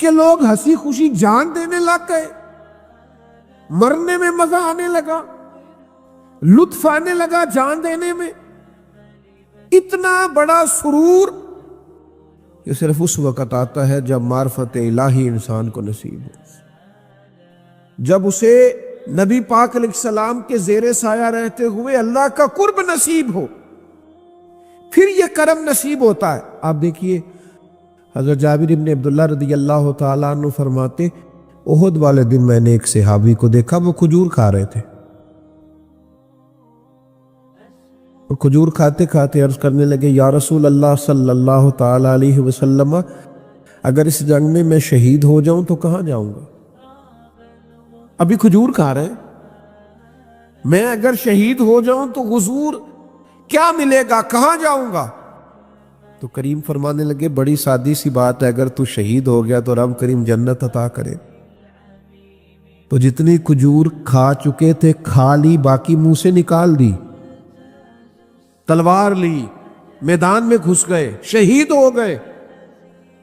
کہ لوگ ہنسی خوشی جان دینے لگ گئے، مرنے میں مزہ آنے لگا، لطف آنے لگا جان دینے میں، اتنا بڑا سرور یہ صرف اس وقت آتا ہے جب معرفت الہی انسان کو نصیب ہو، جب اسے نبی پاک علیہ السلام کے زیر سایہ رہتے ہوئے اللہ کا قرب نصیب ہو، پھر یہ کرم نصیب ہوتا ہے۔ آپ دیکھیے حضرت جابر بن عبداللہ رضی اللہ تعالیٰ عنہ فرماتے احد والے دن میں نے ایک صحابی کو دیکھا، وہ کھجور کھا رہے تھے، اور کھجور کھاتے کھاتے عرض کرنے لگے یا رسول اللہ صلی اللہ تعالیٰ علیہ وسلم، اگر اس جنگ میں شہید ہو جاؤں تو کہاں جاؤں گا؟ ابھی کھجور کھا رہے ہیں، میں اگر شہید ہو جاؤں تو حضور کیا ملے گا، کہاں جاؤں گا؟ تو کریم فرمانے لگے بڑی سادی سی بات ہے، اگر تو شہید ہو گیا تو رب کریم جنت عطا کرے۔ تو جتنی کھجور کھا چکے تھے کھا لی، باقی منہ سے نکال دی، تلوار لی، میدان میں گھس گئے، شہید ہو گئے۔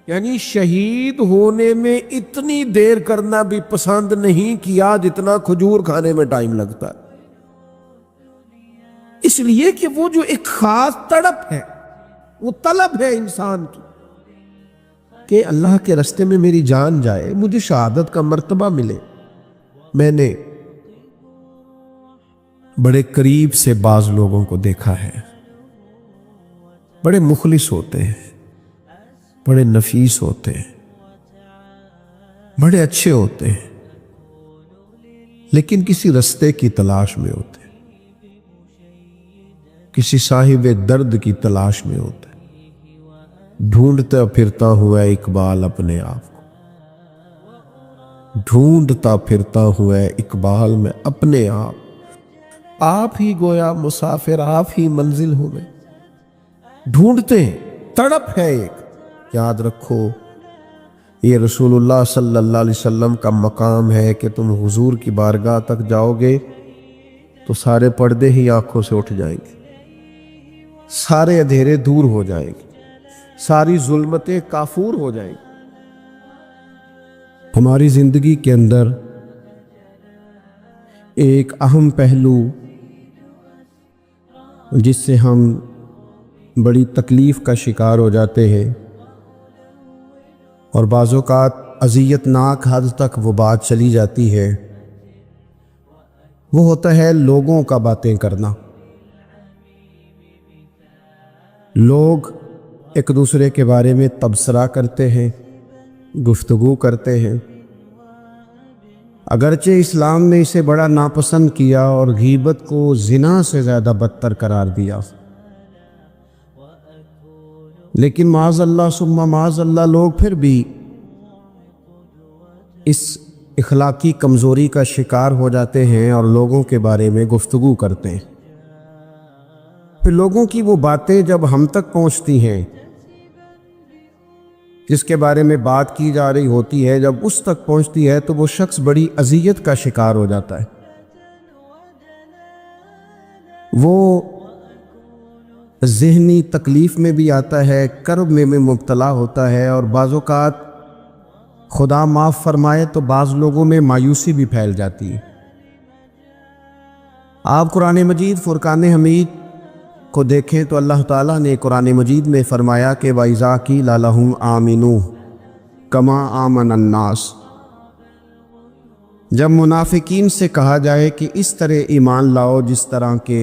یعنی شہید ہونے میں اتنی دیر کرنا بھی پسند نہیں کیا جتنا کھجور کھانے میں ٹائم لگتا ہے، اس لیے کہ وہ جو ایک خاص تڑپ ہے، وہ طلب ہے انسان کی کہ اللہ کے راستے میں میری جان جائے، مجھے شہادت کا مرتبہ ملے۔ میں نے بڑے قریب سے بعض لوگوں کو دیکھا ہے، بڑے مخلص ہوتے ہیں، بڑے نفیس ہوتے ہیں، بڑے اچھے ہوتے ہیں، لیکن کسی رستے کی تلاش میں ہوتے ہیں، کسی صاحب درد کی تلاش میں ہوتے ہیں، ڈھونڈتا پھرتا ہوا اقبال اپنے آپ کو، ڈھونڈتا پھرتا ہوا اقبال میں اپنے آپ ہی گویا مسافر، آپ ہی منزل ہو میں، ڈھونڈتے ہیں، تڑپ ہے ایک۔ یاد رکھو یہ رسول اللہ صلی اللہ علیہ وسلم کا مقام ہے کہ تم حضور کی بارگاہ تک جاؤ گے تو سارے پردے ہی آنکھوں سے اٹھ جائیں گے، سارے اندھیرے دور ہو جائیں گے، ساری ظلمتیں کافور ہو جائیں گی۔ ہماری زندگی کے اندر ایک اہم پہلو جس سے ہم بڑی تکلیف کا شکار ہو جاتے ہیں، اور بعض اوقات اذیت ناک حد تک وہ بات چلی جاتی ہے، وہ ہوتا ہے لوگوں کا باتیں کرنا۔ لوگ ایک دوسرے کے بارے میں تبصرہ کرتے ہیں، گفتگو کرتے ہیں، اگرچہ اسلام نے اسے بڑا ناپسند کیا اور غیبت کو زنا سے زیادہ بدتر قرار دیا، لیکن معاذ اللہ ثم معاذ اللہ لوگ پھر بھی اس اخلاقی کمزوری کا شکار ہو جاتے ہیں اور لوگوں کے بارے میں گفتگو کرتے ہیں۔ پھر لوگوں کی وہ باتیں جب ہم تک پہنچتی ہیں، جس کے بارے میں بات کی جا رہی ہوتی ہے، جب اس تک پہنچتی ہے تو وہ شخص بڑی اذیت کا شکار ہو جاتا ہے، وہ ذہنی تکلیف میں بھی آتا ہے، کرب میں مبتلا ہوتا ہے، اور بعض اوقات خدا معاف فرمائے تو بعض لوگوں میں مایوسی بھی پھیل جاتی ہے۔ آپ قرآن مجید فرقان حمید کو دیکھیں تو اللہ تعالیٰ نے قرآن مجید میں فرمایا کہ وَإِذَا قِيلَ لَهُمْ آمِنُوا كَمَا آمَنَ النَّاسُ، جب منافقین سے کہا جائے کہ اس طرح ایمان لاؤ جس طرح کے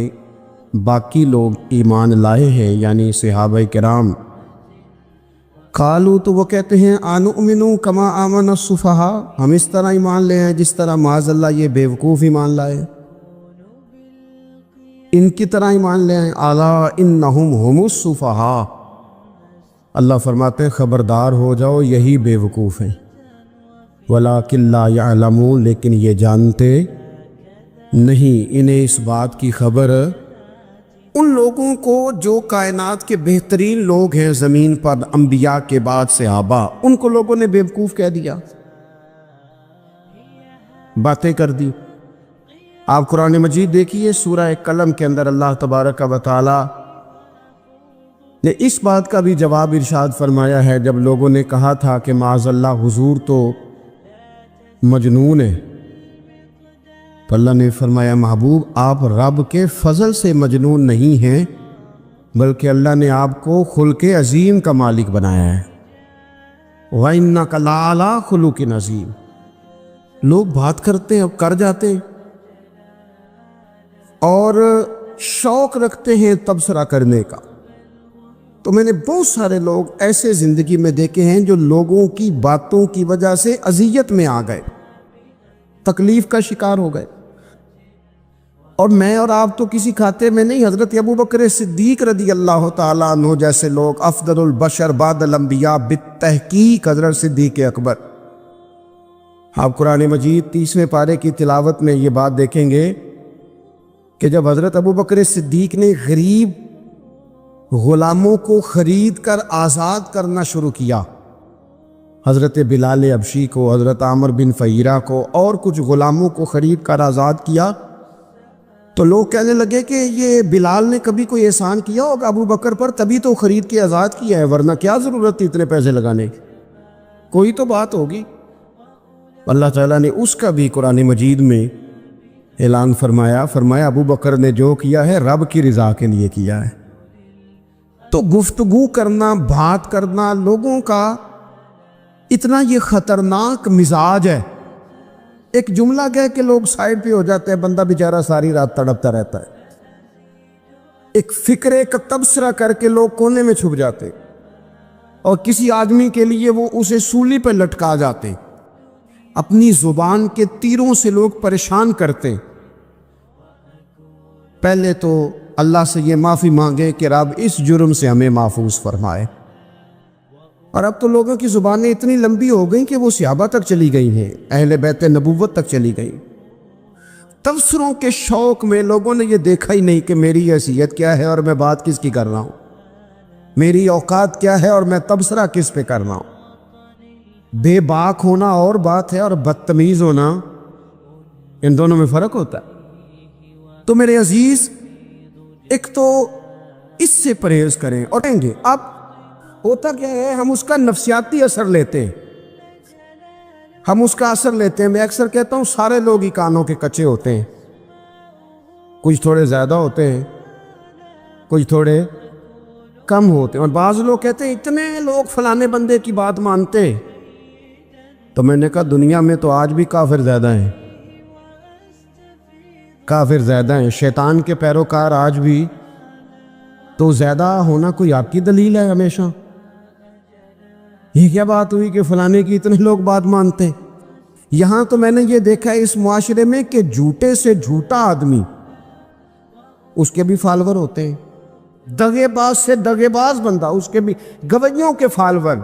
باقی لوگ ایمان لائے ہیں، یعنی صحابہ کرام، قالوا تو وہ کہتے ہیں آنؤمنوا کما آمن السفہاء، ہم اس طرح ایمان لے ہیں جس طرح معاذ اللہ یہ بیوقوف ایمان لائے، ان کی طرح ایمان لے ہیں۔ الا انہم هم السفہاء، اللہ فرماتے ہیں خبردار ہو جاؤ یہی بیوقوف ہیں، ولکن لا یعلمون، لیکن یہ جانتے نہیں، انہیں اس بات کی خبر ان لوگوں کو جو کائنات کے بہترین لوگ ہیں زمین پر، انبیاء کے بعد صحابہ، ان کو لوگوں نے بیوقوف کہہ دیا، باتیں کر دی۔ آپ قرآن مجید دیکھیے سورہ قلم کے اندر اللہ تبارک و تعالی نے اس بات کا بھی جواب ارشاد فرمایا ہے جب لوگوں نے کہا تھا کہ معاذ اللہ حضور تو مجنون ہے، تو اللہ نے فرمایا محبوب آپ رب کے فضل سے مجنون نہیں ہیں، بلکہ اللہ نے آپ کو خلق عظیم کا مالک بنایا ہے۔ وَإِنَّكَ لَعَلَىٰ خُلُقٍ عَظِيمٍ۔ لوگ بات کرتے ہیں اب کر جاتے ہیں اور شوق رکھتے ہیں تبصرہ کرنے کا، تو میں نے بہت سارے لوگ ایسے زندگی میں دیکھے ہیں جو لوگوں کی باتوں کی وجہ سے اذیت میں آ گئے، تکلیف کا شکار ہو گئے، اور میں اور آپ تو کسی کھاتے میں نہیں۔ حضرت ابو بکر صدیق رضی اللہ تعالیٰ عنہ جیسے لوگ، افضل البشر بعد الانبیاء بالتحقیق حضرت صدیق اکبر، آپ قرآن مجید 30ویں پارے کی تلاوت میں یہ بات دیکھیں گے کہ جب حضرت ابو بکر صدیق نے غریب غلاموں کو خرید کر آزاد کرنا شروع کیا، حضرت بلال حبشی کو، حضرت عامر بن فہیرہ کو اور کچھ غلاموں کو خرید کر آزاد کیا، تو لوگ کہنے لگے کہ یہ بلال نے کبھی کوئی احسان کیا ہوگا ابو بکر پر، تبھی تو خرید کے آزاد کیا ہے، ورنہ کیا ضرورت تھی اتنے پیسے لگانے کی، کوئی تو بات ہوگی۔ اللہ تعالیٰ نے اس کا بھی قرآن مجید میں اعلان فرمایا ابو بکر نے جو کیا ہے رب کی رضا کے لیے کیا ہے۔ تو گفتگو کرنا، بات کرنا، لوگوں کا اتنا یہ خطرناک مزاج ہے، ایک جملہ کہہ کے لوگ سائڈ پہ ہو جاتے ہیں، بندہ بیچارہ ساری رات تڑپتا رہتا ہے، ایک فکرے کا تبصرہ کر کے لوگ کونے میں چھپ جاتے، اور کسی آدمی کے لیے وہ اسے سولی پہ لٹکا جاتے، اپنی زبان کے تیروں سے لوگ پریشان کرتے۔ پہلے تو اللہ سے یہ معافی مانگے کہ رب اس جرم سے ہمیں محفوظ فرمائے، اور اب تو لوگوں کی زبانیں اتنی لمبی ہو گئیں کہ وہ صحابہ تک چلی گئی ہیں، اہل بیت نبوت تک چلی گئی۔ تبصروں کے شوق میں لوگوں نے یہ دیکھا ہی نہیں کہ میری حیثیت کیا ہے اور میں بات کس کی کر رہا ہوں، میری اوقات کیا ہے اور میں تبصرہ کس پہ کر رہا ہوں۔ بے باک ہونا اور بات ہے، اور بدتمیز ہونا، ان دونوں میں فرق ہوتا ہے۔ تو میرے عزیز، ایک تو اس سے پرہیز کریں، اور کہیں گے اب ہوتا کیا ہے، ہم اس کا نفسیاتی اثر لیتے ہیں، ہم اس کا اثر لیتے ہیں۔ میں اکثر کہتا ہوں سارے لوگ ہی کانوں کے کچے ہوتے ہیں، کچھ تھوڑے زیادہ ہوتے ہیں، کچھ تھوڑے کم ہوتے ہیں، اور بعض لوگ کہتے ہیں اتنے لوگ فلانے بندے کی بات مانتے ہیں۔ تو میں نے کہا دنیا میں تو آج بھی کافر زیادہ ہیں، کافر زیادہ ہیں، شیطان کے پیروکار آج بھی، تو زیادہ ہونا کوئی آپ کی دلیل ہے ہمیشہ؟ یہ کیا بات ہوئی کہ فلانے کی اتنے لوگ بات مانتے؟ یہاں تو میں نے یہ دیکھا ہے اس معاشرے میں کہ جھوٹے سے جھوٹا آدمی، اس کے بھی فالور ہوتے ہیں، دغے باز سے دغے باز بندہ، اس کے بھی گویوں کے فالور،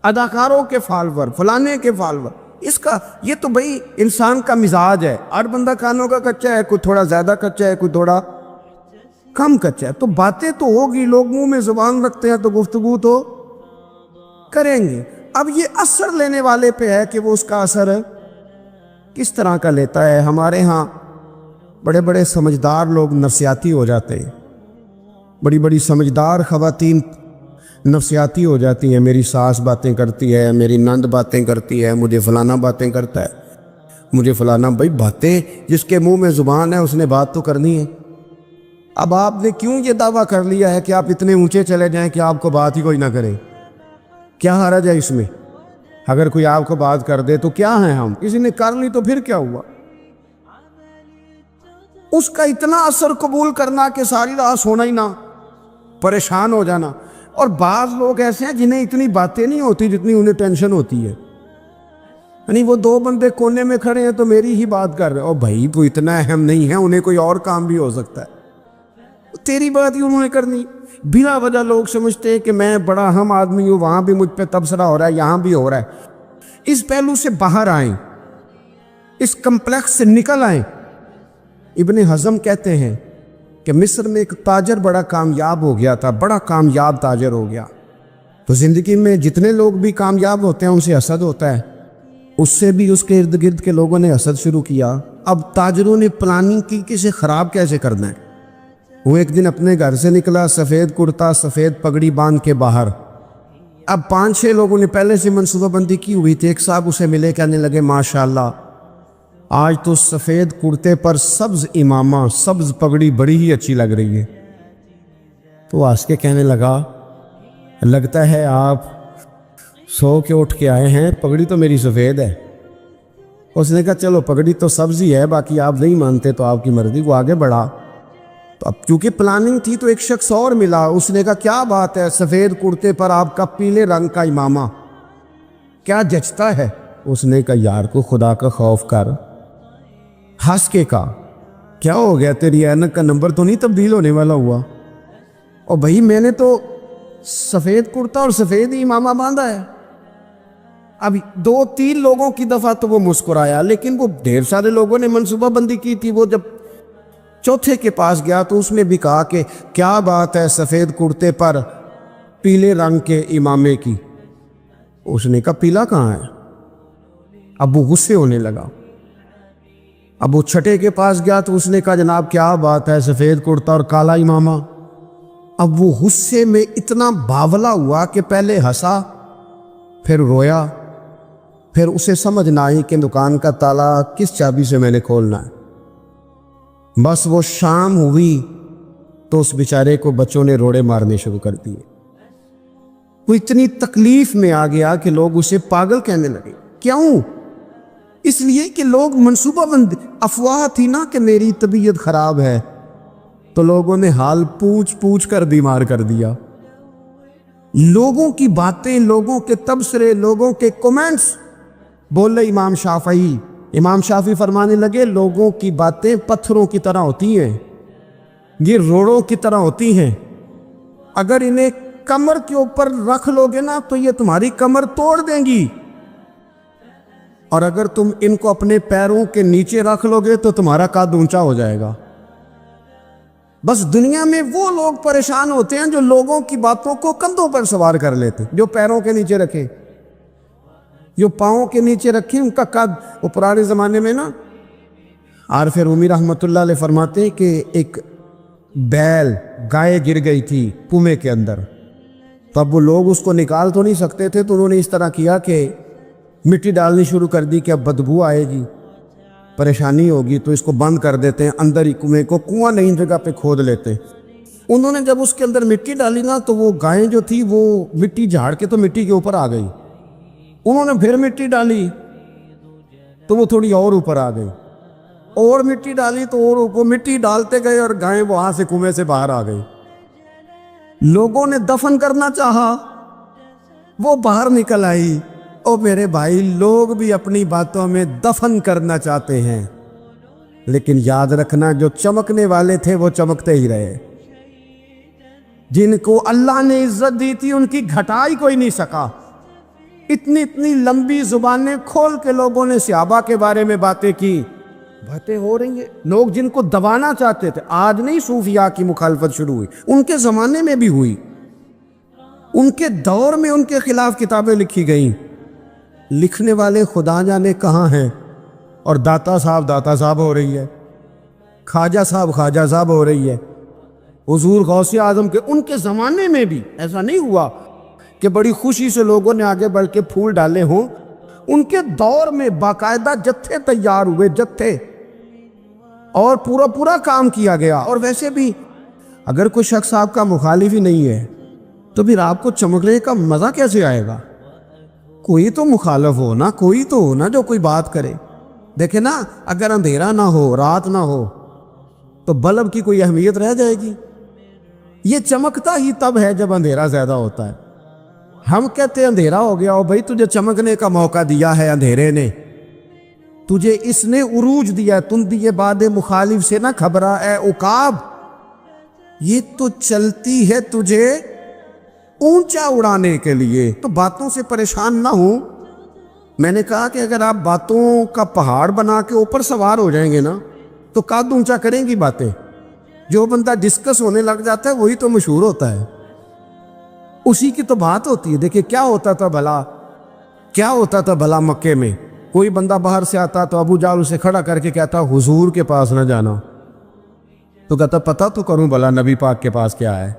اداکاروں کے فالور، فلانے کے فالور۔ اس کا یہ تو بھئی انسان کا مزاج ہے، ہر بندہ کانوں کا کچا ہے، کوئی تھوڑا زیادہ کچا ہے، کوئی تھوڑا کم کچا ہے، تو باتیں تو ہوگی، لوگ منہ میں زبان رکھتے ہیں تو گفتگو تو کریں گے۔ اب یہ اثر لینے والے پہ ہے کہ وہ اس کا اثر کس طرح کا لیتا ہے۔ ہمارے ہاں بڑے بڑے سمجھدار لوگ نفسیاتی ہو جاتے ہیں، بڑی بڑی سمجھدار خواتین نفسیاتی ہو جاتی ہیں، میری ساس باتیں کرتی ہے، میری نند باتیں کرتی ہے، مجھے فلانا باتیں کرتا ہے، مجھے فلانا۔ بھائی باتیں، جس کے منہ میں زبان ہے اس نے بات تو کرنی ہے۔ اب آپ نے کیوں یہ دعویٰ کر لیا ہے کہ آپ اتنے اونچے چلے جائیں کہ آپ کو بات ہی کوئی نہ کرے؟ کیا حرج ہے اس میں؟ اگر کوئی آپ کو بات کر دے تو کیا ہیں ہم؟ کسی نے کر لی تو پھر کیا ہوا؟ اس کا اتنا اثر قبول کرنا کہ ساری رات سونا ہی نہ، پریشان ہو جانا۔ اور بعض لوگ ایسے ہیں جنہیں اتنی باتیں نہیں ہوتی جتنی انہیں ٹینشن ہوتی ہے، یعنی وہ دو بندے کونے میں کھڑے ہیں تو میری ہی بات کر رہے ہیں، اور بھائی وہ اتنا اہم نہیں ہے، انہیں کوئی اور کام بھی ہو سکتا ہے، تیری بات ہی انہوں نے کرنی۔ بلا وجہ لوگ سمجھتے ہیں کہ میں بڑا اہم آدمی ہوں، وہاں بھی مجھ پہ تبصرہ ہو رہا ہے، یہاں بھی ہو رہا ہے۔ اس پہلو سے باہر آئیں، اس کمپلیکس سے نکل آئیں۔ ابن حزم کہتے ہیں کہ مصر میں ایک تاجر بڑا کامیاب ہو گیا تھا، بڑا کامیاب تاجر ہو گیا، تو زندگی میں جتنے لوگ بھی کامیاب ہوتے ہیں ان سے حسد ہوتا ہے، اس سے بھی اس کے ارد گرد کے لوگوں نے حسد شروع کیا۔ اب تاجروں نے پلاننگ کی کہ اسے خراب کیسے کرنا ہے، وہ ایک دن اپنے گھر سے نکلا، سفید کرتا سفید پگڑی باندھ کے باہر۔ اب 5-6 لوگوں نے پہلے سے منصوبہ بندی کی ہوئی تھی۔ ایک صاحب اسے ملے، کہنے لگے ماشاءاللہ آج تو سفید کرتے پر سبز امامہ، سبز پگڑی بڑی ہی اچھی لگ رہی ہے۔ تو ہنس کے کہنے لگا لگتا ہے آپ سو کے اٹھ کے آئے ہیں، پگڑی تو میری سفید ہے۔ اس نے کہا چلو پگڑی تو سبز ہی ہے، باقی آپ نہیں مانتے تو آپ کی مرضی۔ وہ آگے بڑھا، تو اب چونکہ پلاننگ تھی تو ایک شخص اور ملا، اس نے کہا کیا بات ہے، سفید کرتے پر آپ کا پیلے رنگ کا امامہ کیا جچتا ہے؟ اس نے کہا یار کو خدا کا خوف کر۔ ہنس کے کہا کیا ہو گیا، تیری اینک کا نمبر تو نہیں تبدیل ہونے والا ہوا؟ اور بھائی میں نے تو سفید کرتا اور سفید ہی امامہ باندھا ہے۔ اب 2-3 لوگوں کی دفعہ تو وہ مسکرایا، لیکن وہ ڈھیر سارے لوگوں نے منصوبہ بندی کی تھی۔ وہ جب چوتھے کے پاس گیا تو اس نے بھی کہا کہ کیا بات ہے سفید کرتے پر پیلے رنگ کے امامے کی؟ اس نے کہا پیلا کہاں ہے؟ اب وہ غصے ہونے لگا۔ اب وہ چھٹے کے پاس گیا تو اس نے کہا جناب کیا بات ہے سفید کرتا اور کالا امامہ؟ اب وہ غصے میں اتنا باولا ہوا کہ پہلے ہنسا، پھر رویا، پھر اسے سمجھ نہ آئی کہ دکان کا تالا کس چابی سے میں نے کھولنا ہے۔ بس وہ شام ہوئی تو اس بیچارے کو بچوں نے روڑے مارنے شروع کر دیے۔ وہ اتنی تکلیف میں آ گیا کہ لوگ اسے پاگل کہنے لگے۔ کیوں؟ اس لیے کہ لوگ منصوبہ بند، افواہ تھی نا کہ میری طبیعت خراب ہے، تو لوگوں نے حال پوچھ پوچھ کر بیمار کر دیا۔ لوگوں کی باتیں، لوگوں کے تبصرے، لوگوں کے کومنٹس۔ بولے امام شافعی فرمانے لگے لوگوں کی باتیں پتھروں کی طرح ہوتی ہیں، یہ روڑوں کی طرح ہوتی ہیں، اگر انہیں کمر کے اوپر رکھ لو گے نا تو یہ تمہاری کمر توڑ دیں گی، اور اگر تم ان کو اپنے پیروں کے نیچے رکھ لو گے تو تمہارا قد اونچا ہو جائے گا۔ بس دنیا میں وہ لوگ پریشان ہوتے ہیں جو لوگوں کی باتوں کو کندھوں پر سوار کر لیتے، جو پیروں کے نیچے رکھے، جو پاؤں کے نیچے رکھے ان کا قد۔ وہ پرانے زمانے میں نا عارف رومی رحمۃ اللہ علیہ فرماتے ہیں کہ ایک بیل گائے گر گئی تھی کنویں کے اندر، تو اب وہ لوگ اس کو نکال تو نہیں سکتے تھے، تو انہوں نے اس طرح کیا کہ مٹی ڈالنی شروع کر دی کہ اب بدبو آئے گی، پریشانی ہوگی، تو اس کو بند کر دیتے ہیں اندر ہی کنویں کو، کنواں نئی جگہ پہ کھود لیتے۔ انہوں نے جب اس کے اندر مٹی ڈالی نا تو وہ گائیں جو تھی وہ مٹی جھاڑ کے تو مٹی کے اوپر آ گئی، انہوں نے پھر مٹی ڈالی تو وہ تھوڑی اور اوپر آ گئی، اور مٹی ڈالی تو اور وہ مٹی ڈالتے گئے اور گائیں وہاں سے کنویں سے باہر آ گئی۔ لوگوں نے دفن کرنا چاہا، وہ باہر نکل آئی۔ او میرے بھائی، لوگ بھی اپنی باتوں میں دفن کرنا چاہتے ہیں، لیکن یاد رکھنا جو چمکنے والے تھے وہ چمکتے ہی رہے، جن کو اللہ نے عزت دی تھی ان کی گھٹائی کوئی نہیں سکا۔ اتنی لمبی زبانیں کھول کے لوگوں نے صحابہ کے بارے میں باتیں کی، باتیں ہو رہی ہیں، لوگ جن کو دبانا چاہتے تھے۔ آج نہیں صوفیاء کی مخالفت شروع ہوئی، ان کے زمانے میں بھی ہوئی، ان کے دور میں ان کے خلاف کتابیں لکھی گئیں، لکھنے والے خدا جانے کہاں ہیں، اور داتا صاحب ہو رہی ہے، خواجہ صاحب ہو رہی ہے، حضور غوث اعظم کے ان کے زمانے میں بھی ایسا نہیں ہوا کہ بڑی خوشی سے لوگوں نے آگے بڑھ کے پھول ڈالے ہوں، ان کے دور میں باقاعدہ جتھے تیار ہوئے، جتھے، اور پورا کام کیا گیا۔ اور ویسے بھی اگر کوئی شخص آپ کا مخالف ہی نہیں ہے تو پھر آپ کو چمکنے کا مزہ کیسے آئے گا؟ کوئی تو مخالف ہو نا، کوئی تو ہو نا جو کوئی بات کرے۔ دیکھیں نا، اگر اندھیرا نہ ہو، رات نہ ہو، تو بلب کی کوئی اہمیت رہ جائے گی؟ یہ چمکتا ہی تب ہے جب اندھیرا زیادہ ہوتا ہے۔ ہم کہتے ہیں اندھیرا ہو گیا، اور بھائی تجھے چمکنے کا موقع دیا ہے اندھیرے نے، تجھے اس نے عروج دیا ہے، تم دیے باد مخالف سے نہ گھبرا اے عقاب، یہ تو چلتی ہے تجھے اونچا اڑانے کے لیے، تو باتوں سے پریشان نہ ہوں۔ میں نے کہا کہ اگر آپ باتوں کا پہاڑ بنا کے اوپر سوار ہو جائیں گے نا تو قد اونچا کریں گی باتیں۔ جو بندہ ڈسکس ہونے لگ جاتا ہے وہی تو مشہور ہوتا ہے، اسی کی تو بات ہوتی ہے۔ دیکھیں کیا ہوتا تھا بھلا مکے میں، کوئی بندہ باہر سے آتا تو ابو جہل اسے کھڑا کر کے کہتا حضور کے پاس نہ جانا، تو کہتا پتہ تو کروں بھلا نبی پاک کے پاس کیا ہے،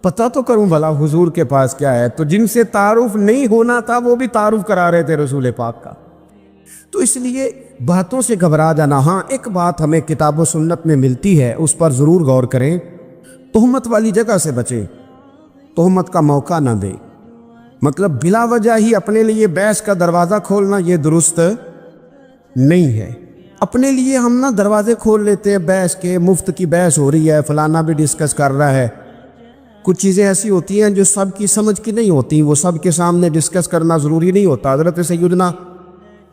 پتہ تو کروں بھلا حضور کے پاس کیا ہے۔ تو جن سے تعارف نہیں ہونا تھا وہ بھی تعارف کرا رہے تھے رسول پاک کا۔ تو اس لیے باتوں سے گھبرا جانا، ہاں ایک بات ہمیں کتاب و سنت میں ملتی ہے، اس پر ضرور غور کریں، تہمت والی جگہ سے بچیں، تہمت کا موقع نہ دیں۔ مطلب بلا وجہ ہی اپنے لیے بحث کا دروازہ کھولنا یہ درست نہیں ہے۔ اپنے لیے ہم نہ دروازے کھول لیتے ہیں بحث کے، مفت کی بحث ہو رہی ہے، فلانا بھی ڈسکس کر رہا ہے۔ کچھ چیزیں ایسی ہوتی ہیں جو سب کی سمجھ کی نہیں ہوتی، وہ سب کے سامنے ڈسکس کرنا ضروری نہیں ہوتا۔ حضرت سیدنا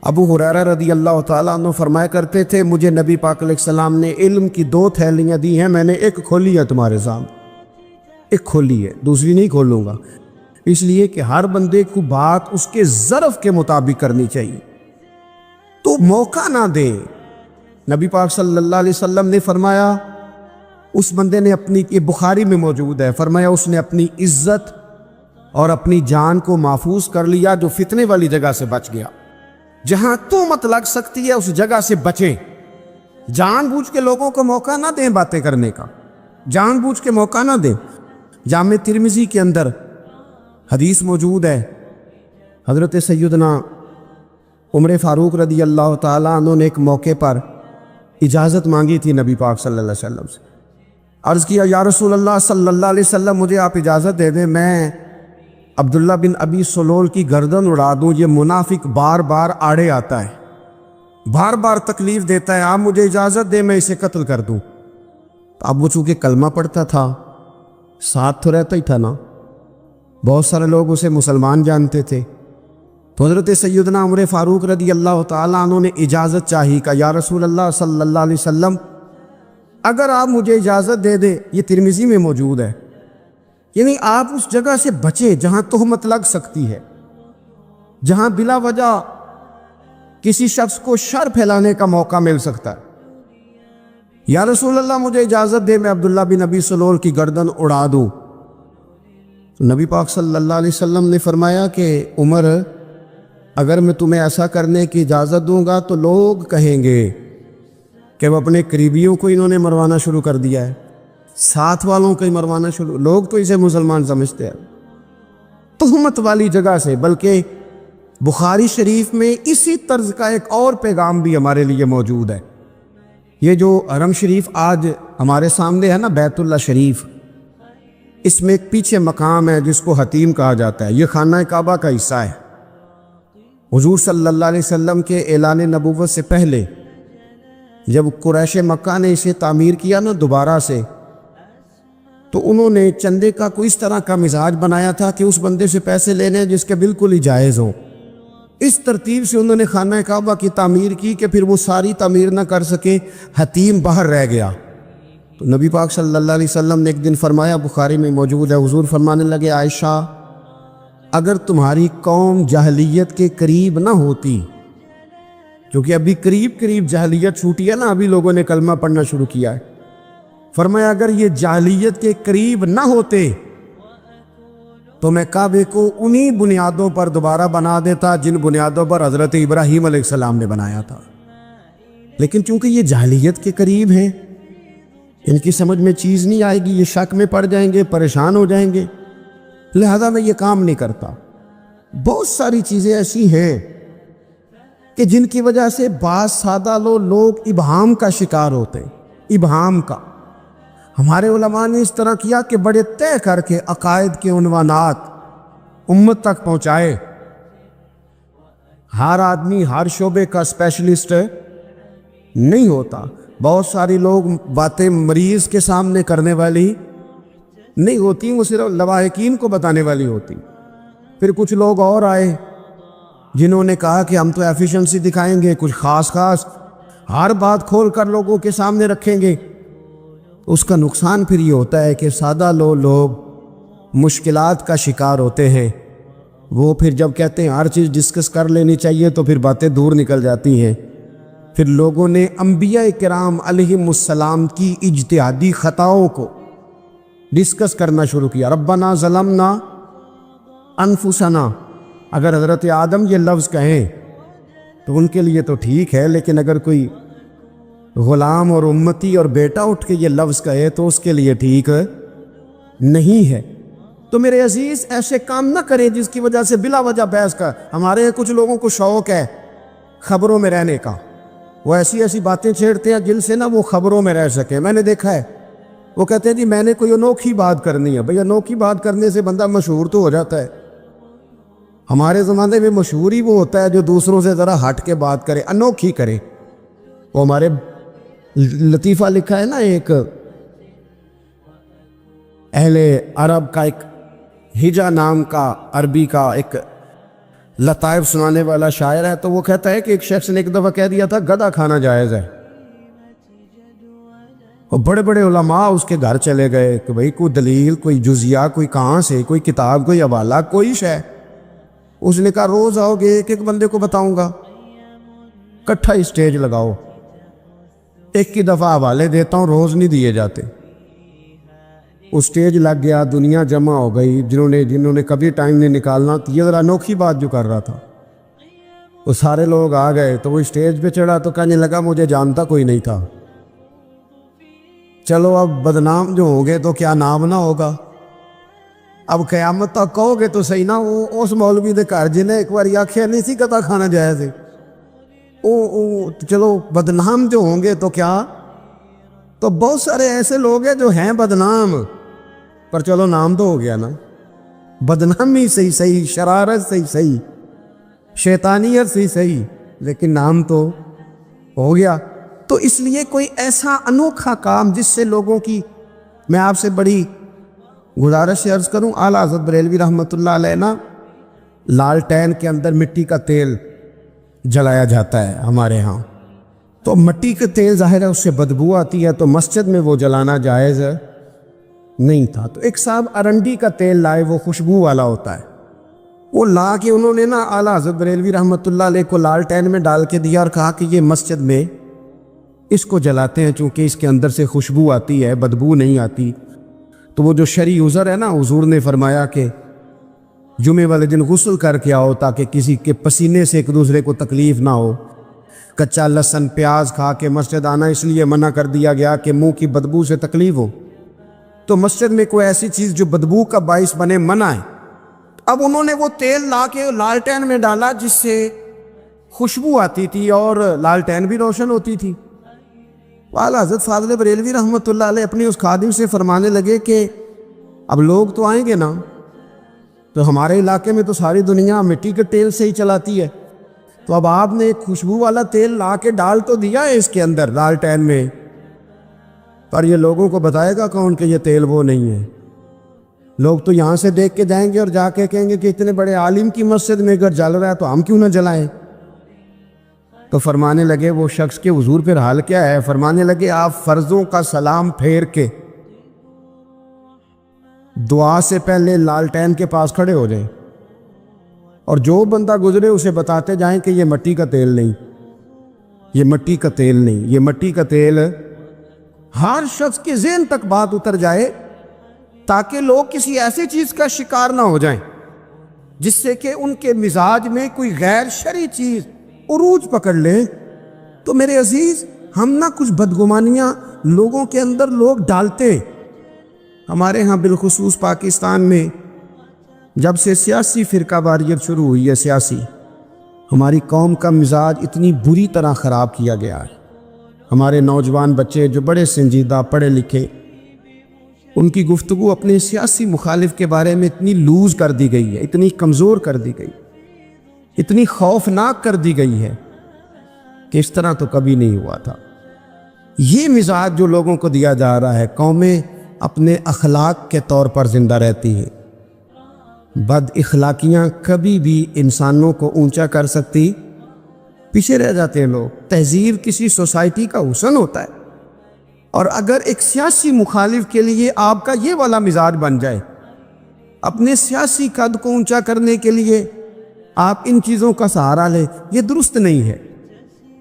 ابو ہریرہ رضی اللہ تعالیٰ عنہ فرمایا کرتے تھے، مجھے نبی پاک علیہ السلام نے علم کی 2 تھیلیاں دی ہیں، میں نے ایک کھولی ہے تمہارے سامنے، ایک کھولی ہے، دوسری نہیں کھولوں گا۔ اس لیے کہ ہر بندے کو بات اس کے ظرف کے مطابق کرنی چاہیے، تو موقع نہ دے۔ نبی پاک صلی اللہ علیہ وسلم نے فرمایا، اس بندے نے اپنی، یہ بخاری میں موجود ہے، فرمایا اس نے اپنی عزت اور اپنی جان کو محفوظ کر لیا جو فتنے والی جگہ سے بچ گیا۔ جہاں تہمت لگ سکتی ہے اس جگہ سے بچیں، جان بوجھ کے لوگوں کو موقع نہ دیں باتیں کرنے کا، جان بوجھ کے موقع نہ دیں۔ جامع ترمذی کے اندر حدیث موجود ہے، حضرت سیدنا عمر فاروق رضی اللہ تعالیٰ عنہ نے ایک موقع پر اجازت مانگی تھی نبی پاک صلی اللہ علیہ وسلم سے، عرض کیا یا رسول اللہ صلی اللہ علیہ وسلم مجھے آپ اجازت دے دیں، میں عبداللہ بن ابی سلول کی گردن اڑا دوں، یہ منافق بار بار آڑے آتا ہے، بار بار تکلیف دیتا ہے، آپ مجھے اجازت دیں میں اسے قتل کر دوں۔ تو اب وہ چونکہ کلمہ پڑھتا تھا، ساتھ تو رہتا ہی تھا نا، بہت سارے لوگ اسے مسلمان جانتے تھے، تو حضرت سیدنا عمر فاروق رضی اللہ تعالیٰ عنہ نے اجازت چاہی، کہ یا رسول اللہ صلی اللہ علیہ وسلم اگر آپ مجھے اجازت دے دیں، یہ ترمذی میں موجود ہے، یعنی آپ اس جگہ سے بچیں جہاں تہمت لگ سکتی ہے، جہاں بلا وجہ کسی شخص کو شر پھیلانے کا موقع مل سکتا ہے۔ یا رسول اللہ مجھے اجازت دے میں عبداللہ بن ابی سلول کی گردن اڑا دوں۔ نبی پاک صلی اللہ علیہ وسلم نے فرمایا کہ عمر اگر میں تمہیں ایسا کرنے کی اجازت دوں گا تو لوگ کہیں گے کہ وہ اپنے قریبیوں کو انہوں نے مروانا شروع کر دیا ہے، ساتھ والوں کو ہی مروانا شروع، لوگ تو اسے مسلمان سمجھتے ہیں۔ تہمت والی جگہ سے، بلکہ بخاری شریف میں اسی طرز کا ایک اور پیغام بھی ہمارے لیے موجود ہے۔ یہ جو حرم شریف آج ہمارے سامنے ہے نا، بیت اللہ شریف، اس میں ایک پیچھے مقام ہے جس کو حتیم کہا جاتا ہے، یہ خانہ کعبہ کا حصہ ہے۔ حضور صلی اللہ علیہ وسلم کے اعلان نبوت سے پہلے جب قریش مکہ نے اسے تعمیر کیا نا دوبارہ سے، تو انہوں نے چندے کا کوئی اس طرح کا مزاج بنایا تھا کہ اس بندے سے پیسے لینے جس کے بالکل ہی جائز ہوں۔ اس ترتیب سے انہوں نے خانہ کعبہ کی تعمیر کی کہ پھر وہ ساری تعمیر نہ کر سکے، حتیم باہر رہ گیا۔ تو نبی پاک صلی اللہ علیہ وسلم نے ایک دن فرمایا، بخاری میں موجود ہے، حضور فرمانے لگے، عائشہ اگر تمہاری قوم جاہلیت کے قریب نہ ہوتی، کیونکہ ابھی قریب جاہلیت چھوٹی ہے نا، ابھی لوگوں نے کلمہ پڑھنا شروع کیا ہے، فرمایا اگر یہ جاہلیت کے قریب نہ ہوتے تو میں کعبے کو انہی بنیادوں پر دوبارہ بنا دیتا جن بنیادوں پر حضرت ابراہیم علیہ السلام نے بنایا تھا۔ لیکن چونکہ یہ جاہلیت کے قریب ہیں، ان کی سمجھ میں چیز نہیں آئے گی، یہ شک میں پڑ جائیں گے، پریشان ہو جائیں گے، لہذا میں یہ کام نہیں کرتا۔ بہت ساری چیزیں ایسی ہیں کہ جن کی وجہ سے بعض سادہ لوگ ابہام کا شکار ہوتے ہیں، ابہام کا۔ ہمارے علماء نے اس طرح کیا کہ بڑے طے کر کے عقائد کے عنوانات امت تک پہنچائے۔ ہر آدمی ہر شعبے کا اسپیشلسٹ نہیں ہوتا، بہت ساری لوگ باتیں مریض کے سامنے کرنے والی نہیں ہوتی، وہ صرف لواحقین کو بتانے والی ہوتی۔ پھر کچھ لوگ اور آئے جنہوں نے کہا کہ ہم تو ایفیشنسی دکھائیں گے، کچھ خاص ہر بات کھول کر لوگوں کے سامنے رکھیں گے۔ اس کا نقصان پھر یہ ہوتا ہے کہ سادہ لوگ مشکلات کا شکار ہوتے ہیں، وہ پھر جب کہتے ہیں ہر چیز ڈسکس کر لینی چاہیے تو پھر باتیں دور نکل جاتی ہیں۔ پھر لوگوں نے انبیاء کرام علیہم السلام کی اجتہادی خطاؤں کو ڈسکس کرنا شروع کیا۔ ربنا ظلمنا انفسنا، اگر حضرت آدم یہ لفظ کہیں تو ان کے لیے تو ٹھیک ہے، لیکن اگر کوئی غلام اور امتی اور بیٹا اٹھ کے یہ لفظ کہے تو اس کے لیے ٹھیک نہیں ہے۔ تو میرے عزیز ایسے کام نہ کریں جس کی وجہ سے بلا وجہ بحث کا۔ ہمارے یہاں کچھ لوگوں کو شوق ہے خبروں میں رہنے کا، وہ ایسی ایسی باتیں چھیڑتے ہیں جن سے نہ وہ خبروں میں رہ سکے۔ میں نے دیکھا ہے وہ کہتے ہیں جی میں نے کوئی انوکھی بات کرنی ہے۔ بھئی انوکھی بات کرنے سے بندہ مشہور تو ہو جاتا ہے۔ ہمارے زمانے میں مشہور ہی وہ ہوتا ہے جو دوسروں سے ذرا ہٹ کے بات کرے، انوکھی کرے۔ وہ ہمارے لطیفہ لکھا ہے نا، ایک اہل عرب کا ایک ہجا نام کا عربی کا ایک لطائف سنانے والا شاعر ہے، تو وہ کہتا ہے کہ ایک شخص نے ایک دفعہ کہہ دیا تھا گدھا کھانا جائز ہے، اور بڑے بڑے علماء اس کے گھر چلے گئے کہ بھئی کوئی دلیل، کوئی جزیہ، کوئی کہاں سے، کوئی کتاب، کوئی حوالہ، کوئی شے۔ اس نے کہا روز آؤ گے ایک ایک بندے کو بتاؤں گا، کٹھا اسٹیج لگاؤ، ایک کی دفعہ حوالے دیتا ہوں، روز نہیں دیے جاتے۔ اس سٹیج لگ گیا، دنیا جمع ہو گئی، جنہوں نے کبھی ٹائم نہیں نکالنا، یہ ذرا انوکھی بات جو کر رہا تھا، وہ سارے لوگ آ گئے۔ تو وہ اسٹیج پہ چڑھا تو کہنے لگا مجھے جانتا کوئی نہیں تھا، چلو اب بدنام جو ہوں گے تو کیا نام نہ ہوگا، اب قیامت تک کہو گے تو صحیح نا۔ وہ اس مولوی دے گھر جنہیں ایک بار آخیا نہیں سی گدھا کھانا جائز ہے، چلو بدنام جو ہوں گے تو کیا۔ تو بہت سارے ایسے لوگ ہیں جو ہیں بدنام، پر چلو نام تو ہو گیا نا، بدنامی صحیح صحیح، شرارت صحیح صحیح، شیطانیت صحیح صحیح، لیکن نام تو ہو گیا۔ تو اس لیے کوئی ایسا انوکھا کام جس سے لوگوں کی، میں آپ سے بڑی گزارش سے عرض کروں، اعلیٰ حضرت بریلوی رحمۃ اللہ علیہ نا لالٹین کے اندر مٹی کا تیل جلایا جاتا ہے ہمارے ہاں، تو مٹی کا تیل ظاہر ہے اس سے بدبو آتی ہے، تو مسجد میں وہ جلانا جائز نہیں تھا۔ تو ایک صاحب ارنڈی کا تیل لائے، وہ خوشبو والا ہوتا ہے، وہ لا کے انہوں نے نا اعلیٰ حضرت بریلوی رحمۃ اللہ علیہ کو لالٹین میں ڈال کے دیا اور کہا کہ یہ مسجد میں اس کو جلاتے ہیں چونکہ اس کے اندر سے خوشبو آتی ہے، بدبو نہیں آتی۔ تو وہ جو شرعی عذر ہے نا، حضور نے فرمایا کہ جمعے والے دن غسل کر کے آؤ تاکہ کسی کے پسینے سے ایک دوسرے کو تکلیف نہ ہو۔ کچا لہسن پیاز کھا کے مسجد آنا اس لیے منع کر دیا گیا کہ منہ کی بدبو سے تکلیف ہو، تو مسجد میں کوئی ایسی چیز جو بدبو کا باعث بنے منع ہے۔ اب انہوں نے وہ تیل لا کے لالٹین میں ڈالا جس سے خوشبو آتی تھی اور لالٹین بھی روشن ہوتی تھی۔ اعلیٰ حضرت فاضل بریلوی رحمۃ اللہ علیہ اپنی اس خادم سے فرمانے لگے کہ اب لوگ تو آئیں گے نا، تو ہمارے علاقے میں تو ساری دنیا مٹی کے تیل سے ہی چلاتی ہے، تو اب آپ نے ایک خوشبو والا تیل لا کے ڈال تو دیا ہے اس کے اندر لالٹین میں، پر یہ لوگوں کو بتائے گا کون کہ یہ تیل وہ نہیں ہے؟ لوگ تو یہاں سے دیکھ کے جائیں گے اور جا کے کہیں گے کہ اتنے بڑے عالم کی مسجد میں اگر جل رہا ہے تو ہم کیوں نہ جلائیں۔ تو فرمانے لگے وہ شخص کے حضور پھر حال کیا ہے؟ فرمانے لگے آپ فرضوں کا سلام پھیر کے دعا سے پہلے لالٹین کے پاس کھڑے ہو جائیں، اور جو بندہ گزرے اسے بتاتے جائیں کہ یہ مٹی کا تیل نہیں، یہ مٹی کا تیل نہیں، یہ مٹی کا تیل۔ ہر شخص کے ذہن تک بات اتر جائے تاکہ لوگ کسی ایسی چیز کا شکار نہ ہو جائیں جس سے کہ ان کے مزاج میں کوئی غیر شرعی چیز عروج پکڑ لے۔ تو میرے عزیز ہم نہ کچھ بدگمانیاں لوگوں کے اندر لوگ ڈالتے۔ ہمارے ہاں بالخصوص پاکستان میں جب سے سیاسی فرقہ واریت شروع ہوئی ہے، سیاسی، ہماری قوم کا مزاج اتنی بری طرح خراب کیا گیا ہے۔ ہمارے نوجوان بچے جو بڑے سنجیدہ پڑھے لکھے، ان کی گفتگو اپنے سیاسی مخالف کے بارے میں اتنی لوز کر دی گئی ہے، اتنی کمزور کر دی گئی، اتنی خوفناک کر دی گئی ہے کہ اس طرح تو کبھی نہیں ہوا تھا۔ یہ مزاج جو لوگوں کو دیا جا رہا ہے، قومیں اپنے اخلاق کے طور پر زندہ رہتی ہیں۔ بد اخلاقیاں کبھی بھی انسانوں کو اونچا کر سکتی، پیچھے رہ جاتے ہیں لوگ۔ تہذیب کسی سوسائٹی کا حسن ہوتا ہے، اور اگر ایک سیاسی مخالف کے لیے آپ کا یہ والا مزاج بن جائے، اپنے سیاسی قد کو اونچا کرنے کے لیے آپ ان چیزوں کا سہارا لیں، یہ درست نہیں ہے۔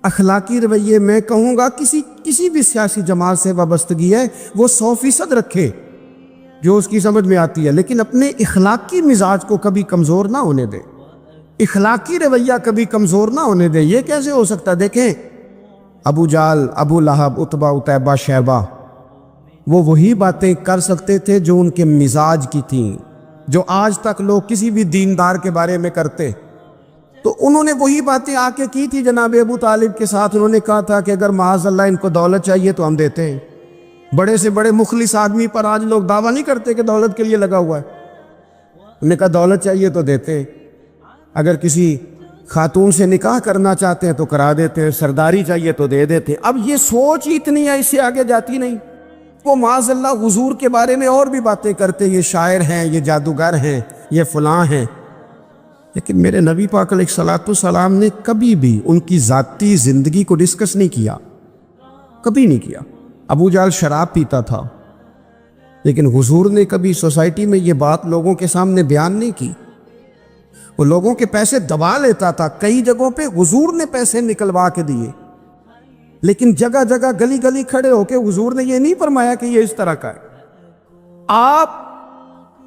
اخلاقی رویے میں کہوں گا کسی بھی سیاسی جماعت سے وابستگی ہے وہ 100% رکھے جو اس کی سمجھ میں آتی ہے، لیکن اپنے اخلاقی مزاج کو کبھی کمزور نہ ہونے دے، اخلاقی رویہ کبھی کمزور نہ ہونے دے۔ یہ کیسے ہو سکتا ہے؟ دیکھیں ابو جال، ابو لہب، عتبہ، عتیبہ، شیبہ، وہ وہی باتیں کر سکتے تھے جو ان کے مزاج کی تھیں، جو آج تک لوگ کسی بھی دیندار کے بارے میں کرتے۔ تو انہوں نے وہی باتیں آ کے کی تھی جناب ابو طالب کے ساتھ۔ انہوں نے کہا تھا کہ اگر معاذ اللہ ان کو دولت چاہیے تو ہم دیتے ہیں۔ بڑے سے بڑے مخلص آدمی پر آج لوگ دعویٰ نہیں کرتے کہ دولت کے لیے لگا ہوا ہے۔ انہوں نے کہا دولت چاہیے تو دیتے ہیں، اگر کسی خاتون سے نکاح کرنا چاہتے ہیں تو کرا دیتے ہیں، سرداری چاہیے تو دے دیتے ہیں۔ اب یہ سوچ ہی اتنی ہے، اس سے آگے جاتی نہیں۔ وہ معاذ اللہ حضور کے بارے میں اور بھی باتیں کرتے، یہ شاعر ہیں، یہ جادوگر ہیں، یہ فلاں ہیں، لیکن میرے نبی پاک علیہ الصلوۃ والسلام نے کبھی بھی ان کی ذاتی زندگی کو ڈسکس نہیں کیا، کبھی نہیں کیا۔ ابو جہل شراب پیتا تھا، لیکن حضور نے کبھی سوسائٹی میں یہ بات لوگوں کے سامنے بیان نہیں کی۔ وہ لوگوں کے پیسے دبا لیتا تھا، کئی جگہوں پہ حضور نے پیسے نکلوا کے دیے، لیکن جگہ جگہ گلی گلی کھڑے ہو کے حضور نے یہ نہیں فرمایا کہ یہ اس طرح کا ہے۔ آپ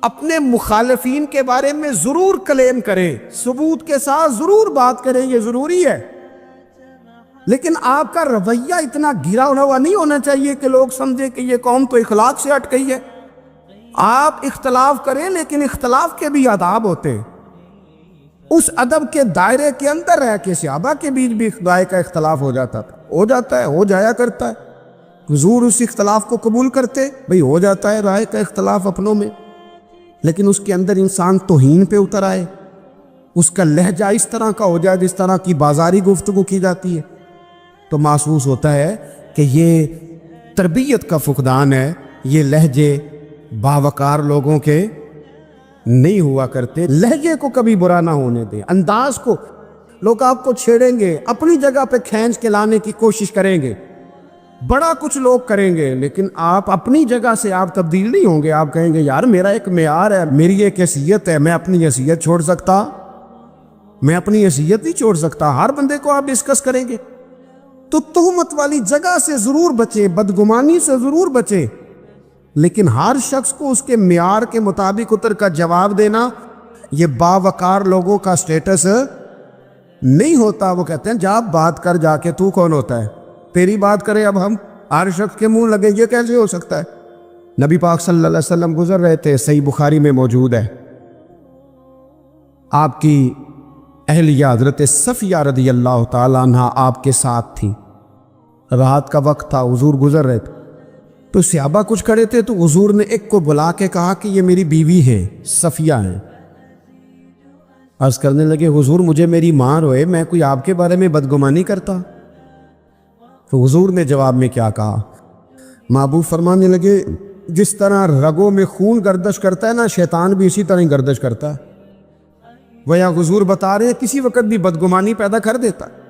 اپنے مخالفین کے بارے میں ضرور کلیم کریں، ثبوت کے ساتھ ضرور بات کریں، یہ ضروری ہے، لیکن آپ کا رویہ اتنا گرا ہوا نہیں ہونا چاہیے کہ لوگ سمجھے کہ یہ قوم تو اخلاق سے ہٹ گئی ہے۔ آپ اختلاف کریں، لیکن اختلاف کے بھی آداب ہوتے ہیں۔ اس ادب کے دائرے کے اندر رہ کے صحابہ کے بیچ بھی رائے کا اختلاف ہو جاتا تھا، ہو جاتا ہے، ہو جایا کرتا ہے۔ حضور اس اختلاف کو قبول کرتے، بھئی ہو جاتا ہے رائے کا اختلاف اپنوں میں، لیکن اس کے اندر انسان توہین پہ اتر آئے، اس کا لہجہ اس طرح کا ہو جائے جس طرح کی بازاری گفتگو کی جاتی ہے، تو محسوس ہوتا ہے کہ یہ تربیت کا فقدان ہے۔ یہ لہجے باوقار لوگوں کے نہیں ہوا کرتے۔ لہجے کو کبھی برا نہ ہونے دیں، انداز کو۔ لوگ آپ کو چھیڑیں گے، اپنی جگہ پہ کھینچ کے لانے کی کوشش کریں گے، بڑا کچھ لوگ کریں گے، لیکن آپ اپنی جگہ سے آپ تبدیل نہیں ہوں گے۔ آپ کہیں گے یار میرا ایک معیار ہے، میری ایک حیثیت ہے، میں اپنی حیثیت چھوڑ سکتا؟ میں اپنی حیثیت نہیں چھوڑ سکتا۔ ہر بندے کو آپ ڈسکس کریں گے، تو تہمت والی جگہ سے ضرور بچیں، بدگمانی سے ضرور بچیں، لیکن ہر شخص کو اس کے معیار کے مطابق اتر کا جواب دینا یہ باوقار لوگوں کا سٹیٹس نہیں ہوتا۔ وہ کہتے ہیں جا بات کر، جا کے تو کون ہوتا ہے تیری بات کرے، اب ہم ہر شخص کے منہ لگے، یہ کیسے ہو سکتا ہے؟ نبی پاک صلی اللہ علیہ وسلم گزر رہے تھے، صحیح بخاری میں موجود ہے، آپ کی اہلیہ حضرت صفیہ رضی اللہ تعالیٰ عنہ آپ کے ساتھ تھی۔ رات کا وقت تھا، حضور گزر رہے تھے، تو صحابہ کچھ کھڑے تھے، تو حضور نے ایک کو بلا کے کہا کہ یہ میری بیوی ہے، صفیہ ہیں۔ عرض کرنے لگے حضور مجھے میری ماں روئے، میں کوئی آپ کے بارے میں بدگمانی کرتا؟ تو حضور نے جواب میں کیا کہا؟ محبوب فرمانے لگے جس طرح رگوں میں خون گردش کرتا ہے نا، شیطان بھی اسی طرح گردش کرتا ہے۔ ویا حضور بتا رہے ہیں کسی وقت بھی بدگمانی پیدا کر دیتا ہے۔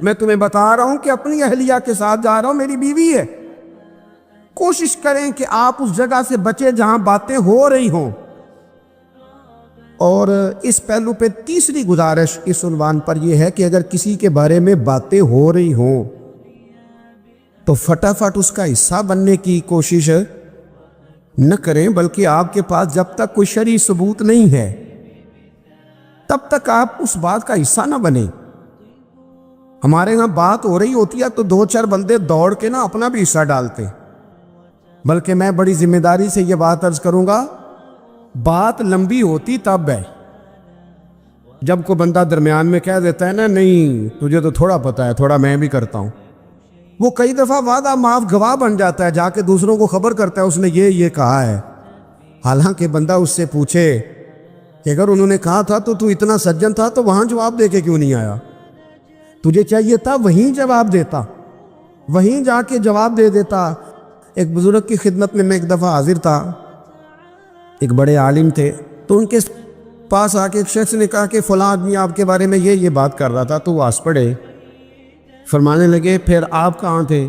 میں تمہیں بتا رہا ہوں کہ اپنی اہلیہ کے ساتھ جا رہا ہوں، میری بیوی ہے۔ کوشش کریں کہ آپ اس جگہ سے بچیں جہاں باتیں ہو رہی ہوں۔ اور اس پہلو پہ تیسری گزارش اس عنوان پر یہ ہے کہ اگر کسی کے بارے میں باتیں ہو رہی ہوں تو فٹافٹ اس کا حصہ بننے کی کوشش نہ کریں، بلکہ آپ کے پاس جب تک کوئی شرعی ثبوت نہیں ہے تب تک آپ اس بات کا حصہ نہ بنیں۔ ہمارے یہاں بات ہو رہی ہوتی ہے تو دو چار بندے دوڑ کے نا اپنا بھی حصہ ڈالتے، بلکہ میں بڑی ذمہ داری سے یہ بات عرض کروں گا، بات لمبی ہوتی تب ہے جب کوئی بندہ درمیان میں کہہ دیتا ہے نا نہیں تجھے تو تھوڑا پتہ ہے، تھوڑا میں بھی کرتا ہوں۔ وہ کئی دفعہ وعدہ معاف گواہ بن جاتا ہے، جا کے دوسروں کو خبر کرتا ہے اس نے یہ کہا ہے، حالانکہ بندہ اس سے پوچھے کہ اگر انہوں نے کہا تھا تو اتنا سجن تھا تو وہاں جواب دے کے کیوں نہیں آیا؟ تجھے چاہیے تھا وہیں جواب دیتا، وہیں جا کے جواب دے دیتا۔ ایک بزرگ کی خدمت میں ایک دفعہ حاضر تھا، ایک بڑے عالم تھے، تو ان کے پاس آ کے ایک شخص نے کہا کہ فلاں آدمی آپ کے بارے میں یہ بات کر رہا تھا، تو وہ ہنس پڑے، فرمانے لگے پھر آپ کہاں تھے؟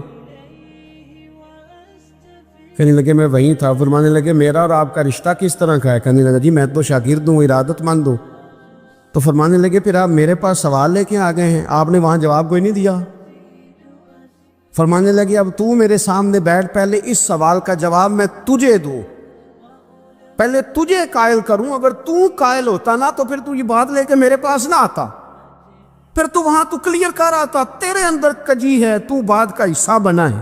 کہنے لگے میں وہیں تھا۔ فرمانے لگے میرا اور آپ کا رشتہ کس طرح کا ہے؟ کہنے لگا جی میں تو شاگرد ہوں، ارادت مند ہوں۔ تو فرمانے لگے پھر آپ میرے پاس سوال لے کے آ گئے ہیں، آپ نے وہاں جواب کوئی نہیں دیا۔ فرمانے لگے اب تو میرے سامنے بیٹھ، پہلے اس سوال کا جواب میں تجھے دوں، پہلے تجھے قائل کروں، اگر تو قائل ہوتا نا تو پھر تو یہ بات لے کے میرے پاس نہ آتا۔ پھر تو وہاں تو کلیئر کر رہا تھا تیرے اندر کجی ہے، تو بات کا حصہ بنا ہے،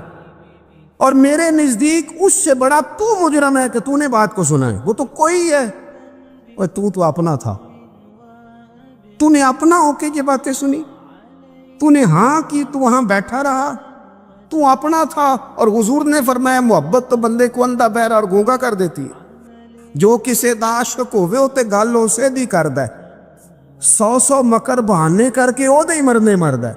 اور میرے نزدیک اس سے بڑا تو مجرم ہے کہ تو نے بات کو سنا ہے، وہ تو کوئی ہے، اور تو اپنا تھا، تو نے اپنا ہو کے یہ باتیں سنی، تو نے ہاں کی، تو وہاں بیٹھا رہا، تو اپنا تھا۔ اور حضور نے فرمایا محبت تو بندے کو اندھا بہرا اور گونگا کر دیتی ہے، جو کسے دا عاشق ہوئے ہوتے گل اسے دی کر دے، 100 مکر بہانے کر کے او دے ہی مرنے مرد ہے۔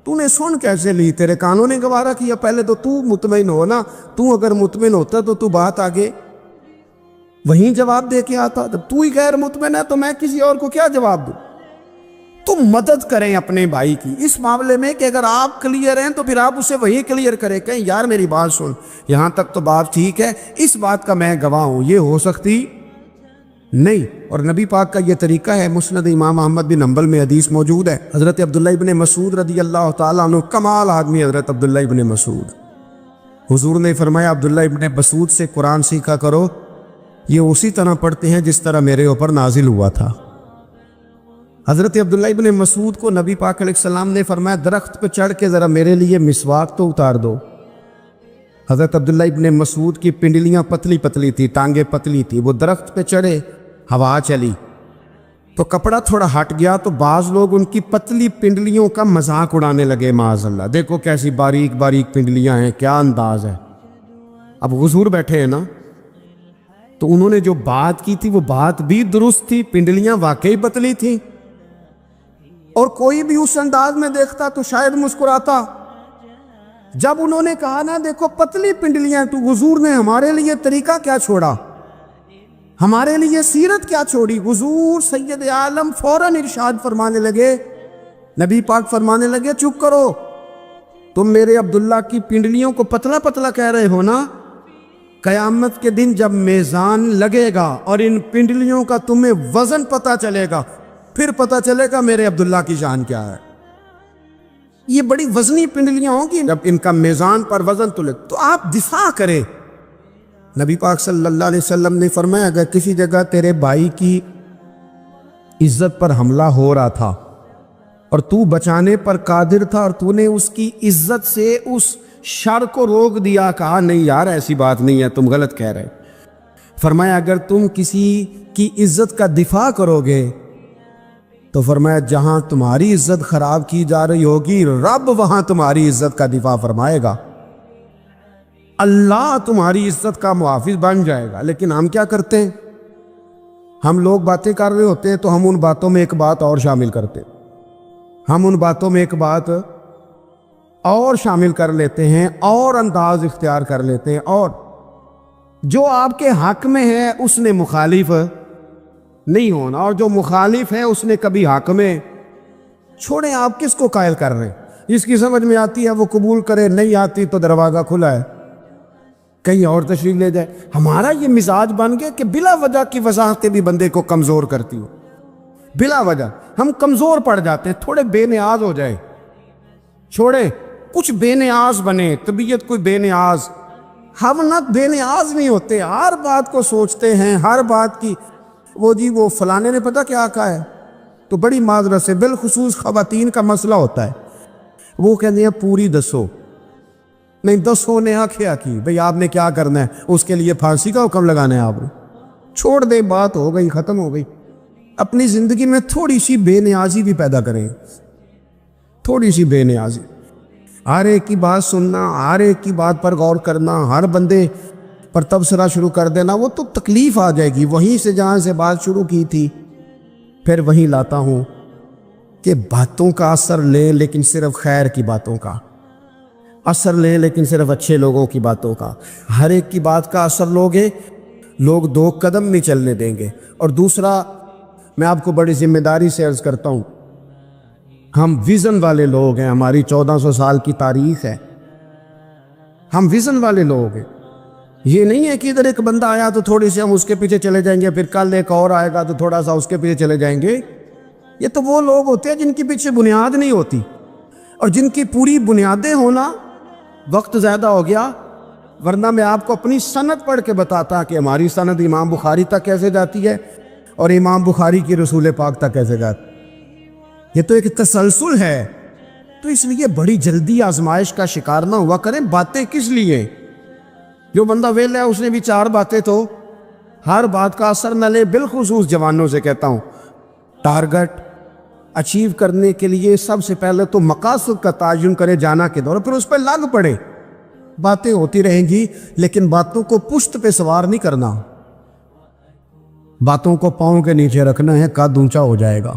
تو نے سن کیسے لی؟ تیرے کانوں نے گوارا کیا؟ پہلے تو مطمئن ہو نا، تو اگر مطمئن ہوتا تو بات آگے وہیں جواب دے کے آتا، جب تو ہی غیر مطمئن ہے تو میں کسی اور کو کیا جواب دوں؟ تو مدد کریں اپنے بھائی کی اس معاملے میں کہ اگر آپ کلیئر ہیں تو پھر آپ اسے وہی کلیئر کریں، کہیں یار میری بات سن، یہاں تک تو بات ٹھیک ہے، اس بات کا میں گواہ ہوں، یہ ہو سکتی نہیں۔ اور نبی پاک کا یہ طریقہ ہے، مسند امام احمد بن حنبل میں حدیث موجود ہے، حضرت عبداللہ ابن مسعود رضی اللہ تعالیٰ عنہ، کمال آدمی حضرت عبداللہ ابن مسعود، حضور نے فرمایا عبداللہ ابن مسعود سے قرآن سیکھا کرو، یہ اسی طرح پڑھتے ہیں جس طرح میرے اوپر نازل ہوا تھا۔ حضرت عبداللہ ابن مسعود کو نبی پاک علیہ السلام نے فرمایا درخت پہ چڑھ کے ذرا میرے لیے مسواک تو اتار دو۔ حضرت عبداللہ ابن مسعود کی پنڈلیاں پتلی پتلی تھی، ٹانگیں پتلی تھی، وہ درخت پہ چڑھے، ہوا چلی تو کپڑا تھوڑا ہٹ گیا تو بعض لوگ ان کی پتلی پنڈلیوں کا مذاق اڑانے لگے، معاذ اللہ، دیکھو کیسی باریک باریک پنڈلیاں ہیں، کیا انداز ہے۔ اب حضور بیٹھے ہیں نا، تو انہوں نے جو بات کی تھی وہ بات بھی درست تھی، پنڈلیاں واقعی پتلی تھیں، اور کوئی بھی اس انداز میں دیکھتا تو شاید مسکراتا۔ جب انہوں نے کہا نا دیکھو پتلی پنڈلیاں، تو حضور نے ہمارے لیے طریقہ کیا چھوڑا، ہمارے لیے سیرت کیا چھوڑی؟ حضور سید عالم فوراً ارشاد فرمانے لگے، نبی پاک فرمانے لگے چپ کرو، تم میرے عبداللہ کی پنڈلیوں کو پتلا پتلا کہہ رہے ہو نا، قیامت کے دن جب میزان لگے گا اور ان پنڈلیوں کا تمہیں وزن پتہ چلے گا، پھر پتہ چلے گا میرے عبداللہ کی شان کیا ہے۔ یہ بڑی وزنی پنڈلیاں ہوں گی، جب ان کا میزان پر وزن تلے تو آپ دفاع کریں۔ نبی پاک صلی اللہ علیہ وسلم نے فرمایا اگر کسی جگہ تیرے بھائی کی عزت پر حملہ ہو رہا تھا اور تو بچانے پر قادر تھا، اور تو نے اس کی عزت سے اس شر کو روک دیا، کہا نہیں یار ایسی بات نہیں ہے، تم غلط کہہ رہے، فرمایا اگر تم کسی کی عزت کا دفاع کرو گے تو فرمایا جہاں تمہاری عزت خراب کی جا رہی ہوگی رب وہاں تمہاری عزت کا دفاع فرمائے گا، اللہ تمہاری عزت کا محافظ بن جائے گا۔ لیکن ہم کیا کرتے ہیں، ہم لوگ باتیں کر رہے ہوتے ہیں تو ہم ان باتوں میں ایک بات اور شامل کرتے ہیں، ہم ان باتوں میں ایک بات اور شامل کر لیتے ہیں، اور انداز اختیار کر لیتے ہیں، اور جو آپ کے حق میں ہے اس نے مخالف نہیں ہونا، اور جو مخالف ہے اس نے کبھی حق میں چھوڑیں۔ آپ کس کو قائل کر رہے ہیں؟ جس کی سمجھ میں آتی ہے وہ قبول کرے، نہیں آتی تو دروازہ کھلا ہے، کہیں اور تشریف لے جائے۔ ہمارا یہ مزاج بن گیا کہ بلا وجہ کی وضاحتیں بھی بندے کو کمزور کرتی ہو، بلا وجہ ہم کمزور پڑ جاتے ہیں، تھوڑے بے نیاز ہو جائے، چھوڑے کچھ بے نیاز بنے، طبیعت کوئی بے نیاز، ہم نہ بے نیاز نہیں ہوتے، ہر بات کو سوچتے ہیں، ہر بات کی وہ جی وہ فلانے نے پتہ کیا کہا ہے، تو بڑی معذرت سے بالخصوص خواتین کا مسئلہ ہوتا ہے، وہ کہتے ہیں پوری دسو، نہیں دسو نے کیا کی بھئی آپ نے کیا کرنا ہے، اس کے لیے پھانسی کا حکم لگانا ہے آپ نے، چھوڑ دے، بات ہو گئی، ختم ہو گئی۔ اپنی زندگی میں تھوڑی سی بے نیازی بھی پیدا کریں، تھوڑی سی بے نیازی، ہر ایک کی بات سننا، ہر ایک کی بات پر غور کرنا، ہر بندے پر تبصرہ شروع کر دینا، وہ تو تکلیف آ جائے گی۔ وہیں سے جہاں سے بات شروع کی تھی پھر وہیں لاتا ہوں کہ باتوں کا اثر لیں لیکن صرف خیر کی باتوں کا اثر لیں، لیکن صرف اچھے لوگوں کی باتوں کا، ہر ایک کی بات کا اثر لوگے لوگ دو قدم نہیں چلنے دیں گے۔ اور دوسرا میں آپ کو بڑی ذمہ داری سے عرض کرتا ہوں، ہم ویژن والے لوگ ہیں، ہماری 1400 سال کی تاریخ ہے، ہم ویژن والے لوگ ہیں، یہ نہیں ہے کہ ادھر ایک بندہ آیا تو تھوڑی سی ہم اس کے پیچھے چلے جائیں گے، پھر کل ایک اور آئے گا تو تھوڑا سا اس کے پیچھے چلے جائیں گے۔ یہ تو وہ لوگ ہوتے ہیں جن کے پیچھے بنیاد نہیں ہوتی، اور جن کی پوری بنیادیں ہونا۔ وقت زیادہ ہو گیا، ورنہ میں آپ کو اپنی سند پڑھ کے بتاتا کہ ہماری سند امام بخاری تک کیسے جاتی ہے اور امام بخاری کی رسول پاک تک کیسے جاتی۔ یہ تو ایک تسلسل ہے، تو اس لیے بڑی جلدی آزمائش کا شکار نہ ہوا کریں۔ باتیں کس لیے؟ جو بندہ ویلا ہے اس نے بھی 4 باتیں، تو ہر بات کا اثر نہ لے۔ بالخصوص جوانوں سے کہتا ہوں، ٹارگٹ اچیو کرنے کے لیے سب سے پہلے تو مقاصد کا تعین کرے، جانا کے دور، پھر اس پہ لگ پڑے۔ باتیں ہوتی رہیں گی لیکن باتوں کو پشت پہ سوار نہیں کرنا، باتوں کو پاؤں کے نیچے رکھنا ہے، قد اونچا ہو جائے گا۔